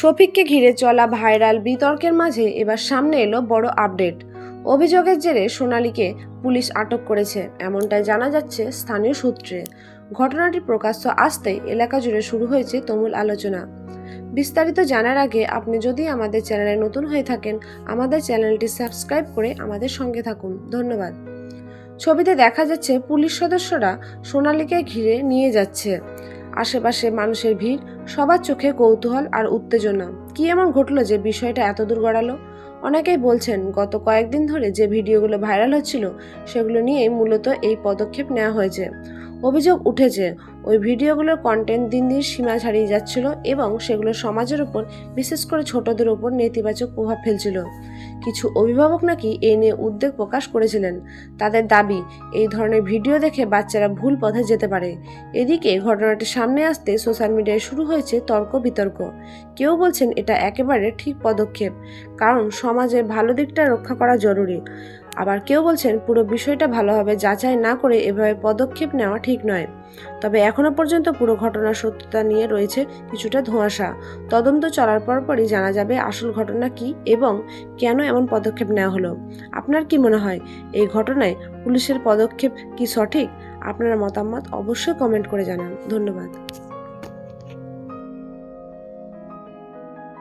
শফিককে ঘিরে চলা ভাইরাল বিতর্কের মাঝে এবার সামনে এলো বড় আপডেট। অভিযোগের জেরে সোনালীকে পুলিশ আটক করেছে, এমনটাই জানা যাচ্ছে স্থানীয় সূত্রে। ঘটনাটি প্রকাশ্য আসতেই এলাকা জুড়ে শুরু হয়েছে তুমুল আলোচনা। বিস্তারিত জানার আগে আপনি যদি আমাদের চ্যানেলে নতুন হয়ে থাকেন, আমাদের চ্যানেলটি সাবস্ক্রাইব করে আমাদের সঙ্গে থাকুন। ধন্যবাদ। ছবিতে দেখা যাচ্ছে পুলিশ সদস্যরা সোনালীকে ঘিরে নিয়ে যাচ্ছে। আশেপাশে মানুষের ভিড়, সবার চোখে কৌতূহল আর উত্তেজনা। কি এমন ঘটলো যে বিষয়টা এত দূর গড়ালো? অনেকেই বলছেন গত কয়েকদিন ধরে যে ভিডিওগুলো ভাইরাল হচ্ছিল সেগুলো নিয়েই মূলত এই পদক্ষেপ নেওয়া হয়েছে। অভিযোগ উঠেছে ওই ভিডিওগুলোর কন্টেন্ট দিন দিন সীমা ছাড়িয়ে যাচ্ছিল এবং সেগুলো সমাজের উপর, বিশেষ করে ছোটদের উপর নেতিবাচক প্রভাব ফেলছিল। কিছু অভিভাবক নাকি এই নিয়ে উদ্বেগ প্রকাশ করেছিলেন। তাদের দাবি, এই ধরনের ভিডিও দেখে বাচ্চারা ভুল পথে যেতে পারে। এদিকে ঘটনাটি সামনে আসতে সোশ্যাল মিডিয়ায় শুরু হয়েছে তর্ক বিতর্ক। কেউ বলছেন এটা একেবারে ঠিক পদক্ষেপ, কারণ সমাজের ভালো দিকটা রক্ষা করা জরুরি। আবার কেউ বলছেন পুরো বিষয়টা ভালোভাবে যাচাই না করে এভাবে পদক্ষেপ নেওয়া ঠিক নয়। তবে এখনো পর্যন্ত পুরো ঘটনার সত্যতা নিয়ে রয়েছে কিছুটা ধোঁয়াশা। তদন্ত চলার পরপরই জানা যাবে আসল ঘটনা কি এবং কেন এমন পদক্ষেপ নেওয়া হলো। আপনার কি মনে হয়, এই ঘটনায় পুলিশের পদক্ষেপ কি সঠিক? আপনার মতামত অবশ্যই কমেন্ট করে জানান। ধন্যবাদ।